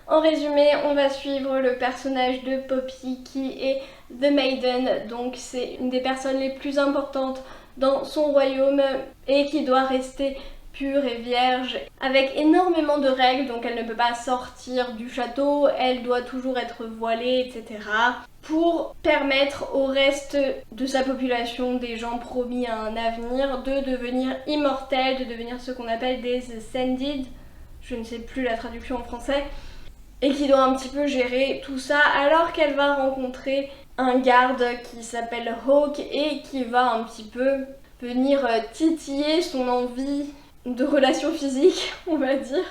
En résumé, on va suivre le personnage de Poppy qui est The Maiden, donc c'est une des personnes les plus importantes dans son royaume et qui doit rester pure et vierge, avec énormément de règles, donc elle ne peut pas sortir du château, elle doit toujours être voilée, etc. pour permettre au reste de sa population, des gens promis à un avenir, de devenir immortels, de devenir ce qu'on appelle des Ascended, je ne sais plus la traduction en français, et qui doit un petit peu gérer tout ça alors qu'elle va rencontrer un garde qui s'appelle Hawk et qui va un petit peu venir titiller son envie de relations physiques, on va dire.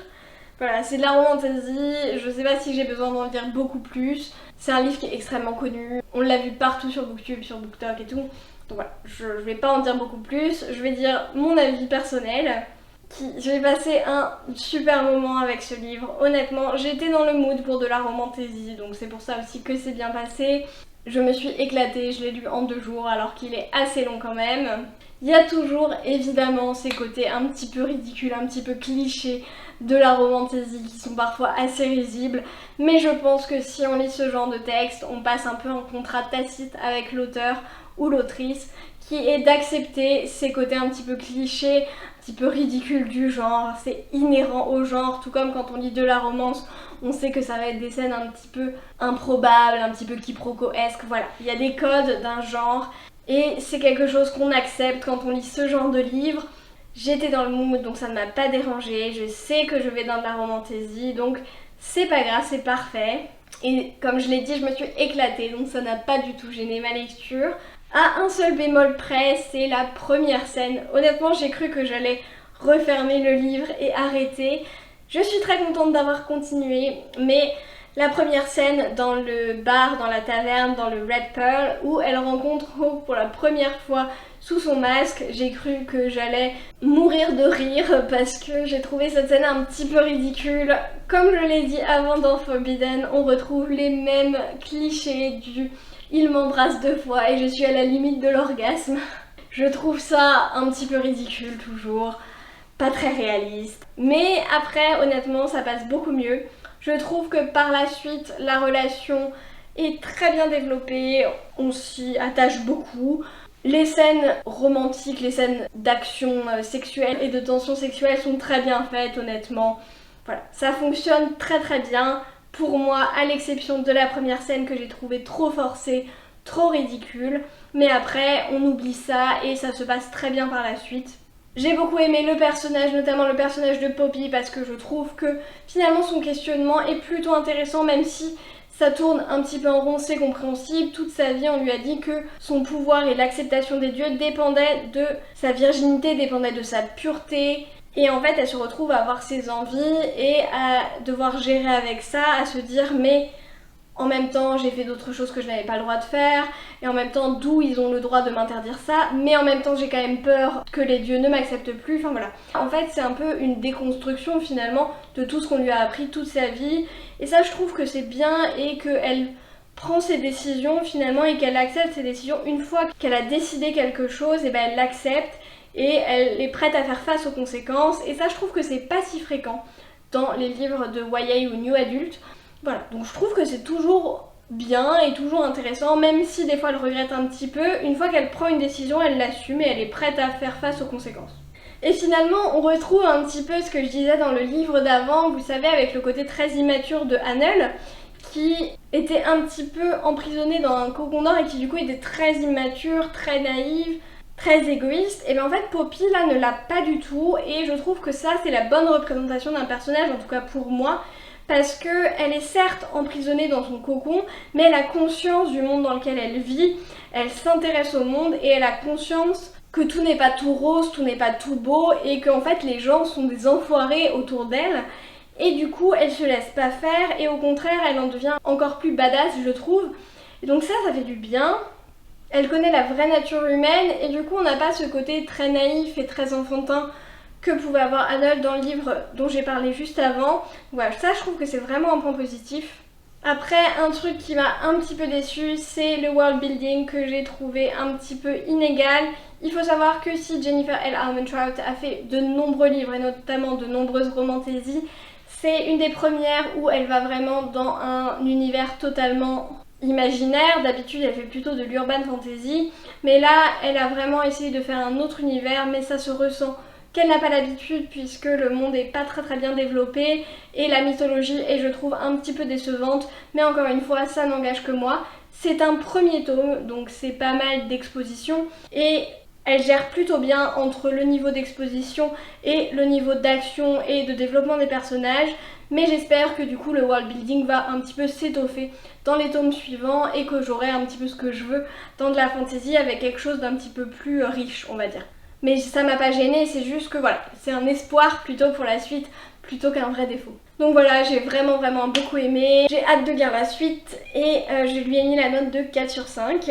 Voilà, c'est de la romantasy, je sais pas si j'ai besoin d'en dire beaucoup plus. C'est un livre qui est extrêmement connu, on l'a vu partout sur Booktube, sur BookTok et tout. Donc voilà, je vais pas en dire beaucoup plus, je vais dire mon avis personnel. J'ai passé un super moment avec ce livre, honnêtement, j'étais dans le mood pour de la romantasy, donc c'est pour ça aussi que c'est bien passé. Je me suis éclatée, je l'ai lu en 2 jours alors qu'il est assez long quand même. Il y a toujours évidemment ces côtés un petit peu ridicules, un petit peu clichés de la romantasy qui sont parfois assez risibles, mais je pense que si on lit ce genre de texte, on passe un peu en contrat tacite avec l'auteur ou l'autrice qui est d'accepter ces côtés un petit peu clichés, un petit peu ridicules du genre. C'est inhérent au genre, tout comme quand on lit de la romance, on sait que ça va être des scènes un petit peu improbables, un petit peu quiproquesques, voilà. Il y a des codes d'un genre et c'est quelque chose qu'on accepte quand on lit ce genre de livre. J'étais dans le mood donc ça ne m'a pas dérangée, je sais que je vais dans de la romantasy donc c'est pas grave, c'est parfait. Et comme je l'ai dit, je me suis éclatée donc ça n'a pas du tout gêné ma lecture. À un seul bémol près, c'est la première scène. Honnêtement, j'ai cru que j'allais refermer le livre et arrêter. Je suis très contente d'avoir continué, mais la première scène dans le bar, dans la taverne, dans le Red Pearl, où elle rencontre Hope pour la première fois sous son masque, j'ai cru que j'allais mourir de rire parce que j'ai trouvé cette scène un petit peu ridicule. Comme je l'ai dit avant dans Forbidden, on retrouve les mêmes clichés du « il m'embrasse 2 fois et je suis à la limite de l'orgasme ». Je trouve ça un petit peu ridicule toujours, pas très réaliste. Mais après, honnêtement, ça passe beaucoup mieux. Je trouve que par la suite, la relation est très bien développée, on s'y attache beaucoup. Les scènes romantiques, les scènes d'action sexuelle et de tension sexuelle sont très bien faites, honnêtement. Voilà, ça fonctionne très très bien. Pour moi, à l'exception de la première scène que j'ai trouvée trop forcée, trop ridicule. Mais après, on oublie ça et ça se passe très bien par la suite. J'ai beaucoup aimé le personnage, notamment le personnage de Poppy, parce que je trouve que finalement son questionnement est plutôt intéressant, même si ça tourne un petit peu en rond, c'est compréhensible. Toute sa vie, on lui a dit que son pouvoir et l'acceptation des dieux dépendaient de sa virginité, dépendaient de sa pureté. Et en fait, elle se retrouve à avoir ses envies et à devoir gérer avec ça, à se dire mais en même temps j'ai fait d'autres choses que je n'avais pas le droit de faire, et en même temps d'où ils ont le droit de m'interdire ça, mais en même temps j'ai quand même peur que les dieux ne m'acceptent plus, enfin voilà. En fait c'est un peu une déconstruction finalement de tout ce qu'on lui a appris toute sa vie, et ça je trouve que c'est bien et qu'elle prend ses décisions finalement et qu'elle accepte ses décisions. Une fois qu'elle a décidé quelque chose, et ben elle l'accepte et elle est prête à faire face aux conséquences, et ça je trouve que c'est pas si fréquent dans les livres de YA ou New Adult. Voilà, donc je trouve que c'est toujours bien et toujours intéressant, même si des fois elle regrette un petit peu. Une fois qu'elle prend une décision, elle l'assume et elle est prête à faire face aux conséquences. Et finalement, on retrouve un petit peu ce que je disais dans le livre d'avant, vous savez, avec le côté très immature de Hannel, qui était un petit peu emprisonnée dans un cocon d'or et qui du coup était très immature, très naïve, très égoïste. Et bien en fait Poppy là ne l'a pas du tout, et je trouve que ça c'est la bonne représentation d'un personnage, en tout cas pour moi, parce qu'elle est certes emprisonnée dans son cocon, mais elle a conscience du monde dans lequel elle vit, elle s'intéresse au monde et elle a conscience que tout n'est pas tout rose, tout n'est pas tout beau, et qu'en fait les gens sont des enfoirés autour d'elle. Et du coup elle se laisse pas faire, et au contraire elle en devient encore plus badass je trouve. Et donc ça fait du bien. Elle connaît la vraie nature humaine, et du coup on n'a pas ce côté très naïf et très enfantin que pouvait avoir Hannel dans le livre dont j'ai parlé juste avant. Voilà, ça je trouve que c'est vraiment un point positif. Après, un truc qui m'a un petit peu déçue, c'est le world building que j'ai trouvé un petit peu inégal. Il faut savoir que si Jennifer L. Armentrout a fait de nombreux livres et notamment de nombreuses romantaisies, c'est une des premières où elle va vraiment dans un univers totalement imaginaire. D'habitude elle fait plutôt de l'urban fantasy, mais là elle a vraiment essayé de faire un autre univers, mais ça se ressent qu'elle n'a pas l'habitude puisque le monde est pas très bien développé et la mythologie est je trouve un petit peu décevante, mais encore une fois ça n'engage que moi. C'est un premier tome donc c'est pas mal d'exposition et elle gère plutôt bien entre le niveau d'exposition et le niveau d'action et de développement des personnages, mais j'espère que du coup le world building va un petit peu s'étoffer dans les tomes suivants et que j'aurai un petit peu ce que je veux dans de la fantasy avec quelque chose d'un petit peu plus riche on va dire. Mais ça m'a pas gênée, c'est juste que voilà, c'est un espoir plutôt pour la suite plutôt qu'un vrai défaut. Donc voilà, j'ai vraiment beaucoup aimé, j'ai hâte de lire la suite et je lui ai mis la note de 4 sur 5.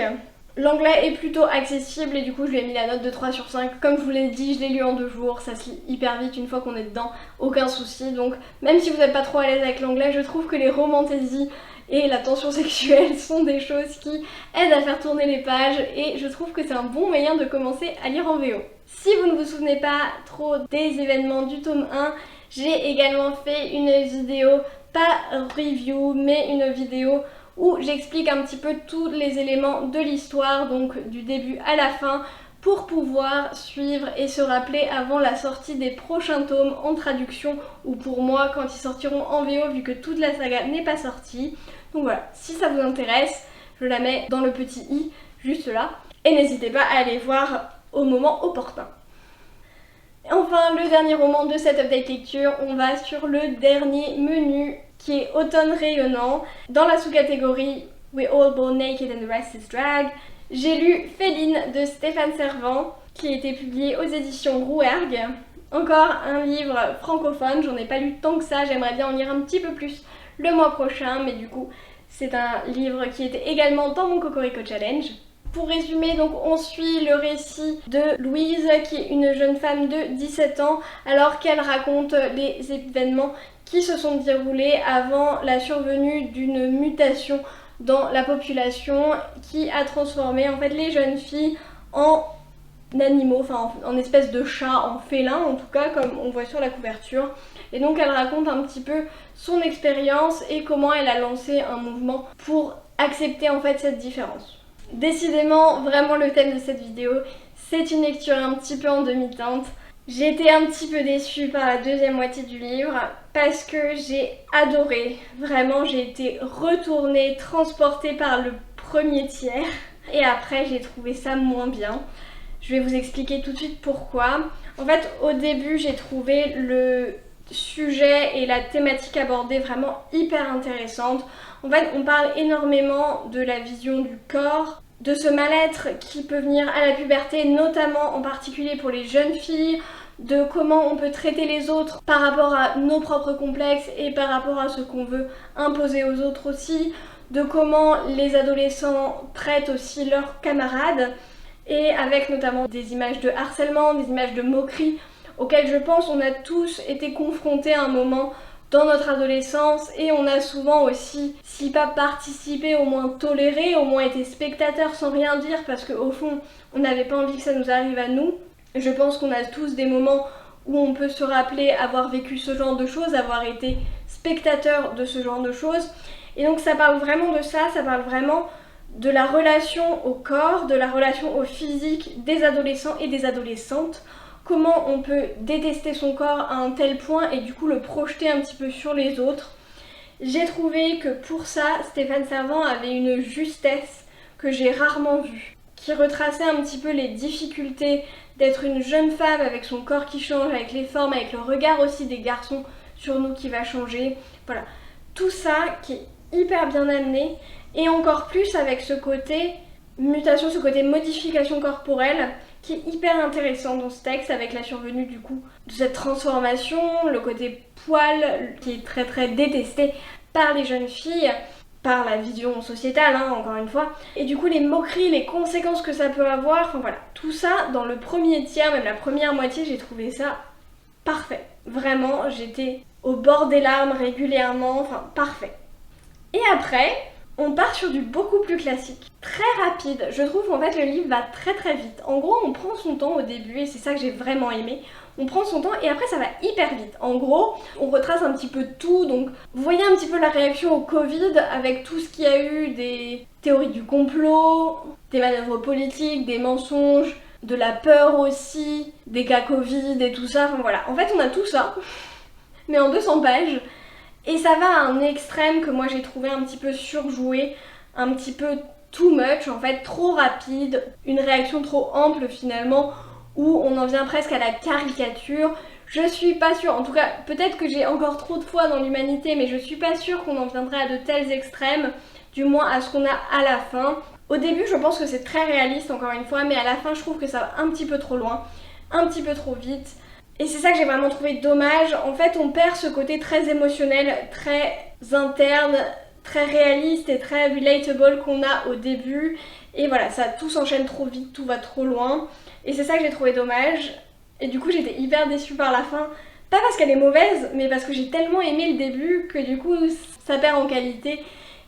L'anglais est plutôt accessible et du coup je lui ai mis la note de 3 sur 5. Comme je vous l'ai dit, je l'ai lu en 2 jours, ça se lit hyper vite une fois qu'on est dedans, aucun souci. Donc même si vous n'êtes pas trop à l'aise avec l'anglais, je trouve que les romantaisies et la tension sexuelle sont des choses qui aident à faire tourner les pages et je trouve que c'est un bon moyen de commencer à lire en VO. Si vous ne vous souvenez pas trop des événements du tome 1, j'ai également fait une vidéo, pas review, mais une vidéo où j'explique un petit peu tous les éléments de l'histoire, donc du début à la fin, pour pouvoir suivre et se rappeler avant la sortie des prochains tomes en traduction, ou pour moi quand ils sortiront en VO vu que toute la saga n'est pas sortie. Donc voilà, si ça vous intéresse, je la mets dans le petit i, juste là, et n'hésitez pas à aller voir au moment opportun. Enfin, le dernier roman de cette update lecture, on va sur le dernier menu qui est Automne rayonnant. Dans la sous-catégorie We're all born naked and the rest is drag, j'ai lu Féline de Stéphane Servan qui a été publié aux éditions Rouergue. Encore un livre francophone, j'en ai pas lu tant que ça, j'aimerais bien en lire un petit peu plus le mois prochain, mais du coup c'est un livre qui était également dans mon Cocorico Challenge. Pour résumer, donc on suit le récit de Louise qui est une jeune femme de 17 ans alors qu'elle raconte les événements qui se sont déroulés avant la survenue d'une mutation dans la population qui a transformé en fait les jeunes filles en animaux, enfin en espèces de chats, en félins en tout cas comme on voit sur la couverture. Et donc elle raconte un petit peu son expérience et comment elle a lancé un mouvement pour accepter en fait cette différence. Décidément, vraiment le thème de cette vidéo, c'est une lecture un petit peu en demi-teinte. J'ai été un petit peu déçue par la deuxième moitié du livre parce que j'ai adoré. Vraiment, j'ai été retournée, transportée par le premier tiers. Et après, j'ai trouvé ça moins bien. Je vais vous expliquer tout de suite pourquoi. En fait, au début, j'ai trouvé le sujet et la thématique abordée vraiment hyper intéressante. En fait, on parle énormément de la vision du corps, de ce mal-être qui peut venir à la puberté, notamment en particulier pour les jeunes filles, de comment on peut traiter les autres par rapport à nos propres complexes et par rapport à ce qu'on veut imposer aux autres aussi, de comment les adolescents traitent aussi leurs camarades, et avec notamment des images de harcèlement, des images de moquerie, auxquelles je pense on a tous été confrontés à un moment dans notre adolescence, et on a souvent aussi, si pas participé, au moins toléré, au moins été spectateur sans rien dire parce qu'au fond on n'avait pas envie que ça nous arrive à nous. Je pense qu'on a tous des moments où on peut se rappeler avoir vécu ce genre de choses, avoir été spectateur de ce genre de choses. Et donc ça parle vraiment de ça, ça parle vraiment de la relation au corps, de la relation au physique des adolescents et des adolescentes. Comment on peut détester son corps à un tel point et du coup le projeter un petit peu sur les autres. J'ai trouvé que pour ça, Stéphane Servan avait une justesse que j'ai rarement vue, qui retraçait un petit peu les difficultés d'être une jeune femme avec son corps qui change, avec les formes, avec le regard aussi des garçons sur nous qui va changer. Voilà, tout ça qui est hyper bien amené, et encore plus avec ce côté mutation, ce côté modification corporelle qui est hyper intéressant dans ce texte, avec la survenue du coup de cette transformation, le côté poil qui est très très détesté par les jeunes filles, par la vision sociétale encore une fois, et du coup les moqueries, les conséquences que ça peut avoir, enfin voilà, tout ça dans le premier tiers, même la première moitié, j'ai trouvé ça parfait. Vraiment, j'étais au bord des larmes régulièrement, enfin parfait. Et après, on part sur du beaucoup plus classique, très rapide. Je trouve qu'en fait le livre va très très vite. En gros, on prend son temps au début et c'est ça que j'ai vraiment aimé. On prend son temps et après ça va hyper vite. En gros, on retrace un petit peu tout. Donc vous voyez un petit peu la réaction au Covid avec tout ce qu'il y a eu, des théories du complot, des manœuvres politiques, des mensonges, de la peur aussi, des cas Covid et tout ça. Enfin voilà, en fait on a tout ça, mais en 200 pages. Et ça va à un extrême que moi j'ai trouvé un petit peu surjoué, un petit peu too much en fait, trop rapide, une réaction trop ample finalement, où on en vient presque à la caricature. Je suis pas sûre, en tout cas peut-être que j'ai encore trop de foi dans l'humanité, mais je suis pas sûre qu'on en viendrait à de tels extrêmes, du moins à ce qu'on a à la fin. Au début je pense que c'est très réaliste encore une fois, mais à la fin je trouve que ça va un petit peu trop loin, un petit peu trop vite. Et c'est ça que j'ai vraiment trouvé dommage. En fait, on perd ce côté très émotionnel, très interne, très réaliste et très relatable qu'on a au début. Et voilà, ça tout s'enchaîne trop vite, tout va trop loin. Et c'est ça que j'ai trouvé dommage. Et du coup, j'étais hyper déçue par la fin. Pas parce qu'elle est mauvaise, mais parce que j'ai tellement aimé le début que du coup, ça perd en qualité.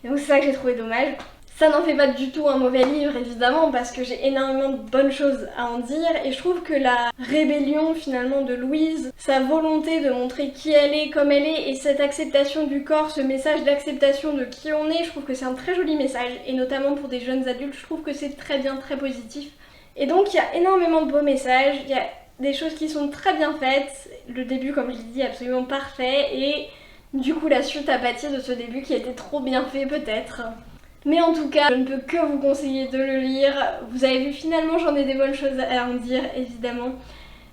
Et donc c'est ça que j'ai trouvé dommage. Ça n'en fait pas du tout un mauvais livre évidemment parce que j'ai énormément de bonnes choses à en dire, et je trouve que la rébellion finalement de Louise, sa volonté de montrer qui elle est, comme elle est, et cette acceptation du corps, ce message d'acceptation de qui on est, je trouve que c'est un très joli message, et notamment pour des jeunes adultes, je trouve que c'est très bien, très positif. Et donc il y a énormément de beaux messages, il y a des choses qui sont très bien faites, le début comme je l'ai dit absolument parfait, et du coup la suite a pâti de ce début qui était trop bien fait peut-être. Mais en tout cas, je ne peux que vous conseiller de le lire. Vous avez vu, finalement, j'en ai des bonnes choses à en dire, évidemment.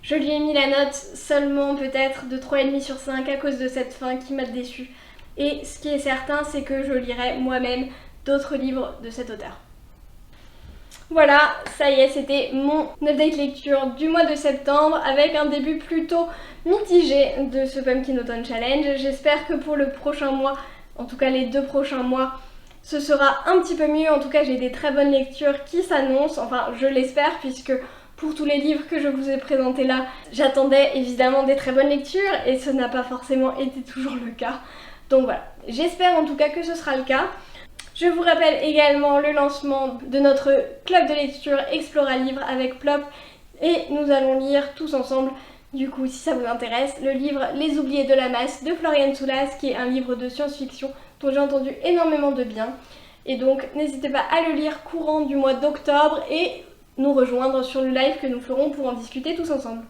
Je lui ai mis la note seulement peut-être de 3,5 sur 5 à cause de cette fin qui m'a déçue. Et ce qui est certain, c'est que je lirai moi-même d'autres livres de cet auteur. Voilà, ça y est, c'était mon update lecture du mois de septembre avec un début plutôt mitigé de ce Pumpkin Autumn Challenge. J'espère que pour le prochain mois, en tout cas les 2 prochains mois, ce sera un petit peu mieux. En tout cas, j'ai des très bonnes lectures qui s'annoncent, enfin je l'espère, puisque pour tous les livres que je vous ai présentés là, j'attendais évidemment des très bonnes lectures et ce n'a pas forcément été toujours le cas. Donc voilà, j'espère en tout cas que ce sera le cas. Je vous rappelle également le lancement de notre club de lecture Explora Livre avec Plop et nous allons lire tous ensemble, du coup si ça vous intéresse, le livre Les Oubliés de la Masse de Florian Soulas, qui est un livre de science-fiction dont j'ai entendu énormément de bien. Et donc n'hésitez pas à le lire courant du mois d'octobre et nous rejoindre sur le live que nous ferons pour en discuter tous ensemble.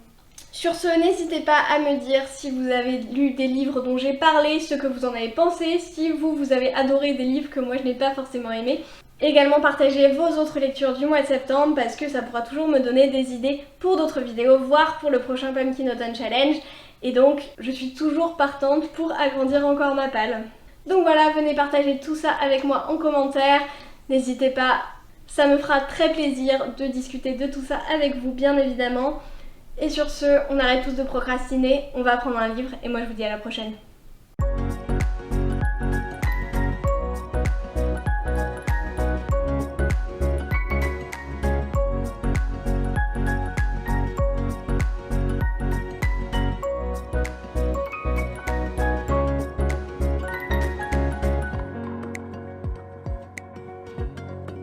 Sur ce, n'hésitez pas à me dire si vous avez lu des livres dont j'ai parlé, ce que vous en avez pensé, si vous avez adoré des livres que moi je n'ai pas forcément aimés. Également partagez vos autres lectures du mois de septembre parce que ça pourra toujours me donner des idées pour d'autres vidéos, voire pour le prochain Pumpkin Autumn Challenge. Et donc, je suis toujours partante pour agrandir encore ma palle. Donc voilà, venez partager tout ça avec moi en commentaire. N'hésitez pas, ça me fera très plaisir de discuter de tout ça avec vous, bien évidemment. Et sur ce, on arrête tous de procrastiner, on va prendre un livre et moi je vous dis à la prochaine.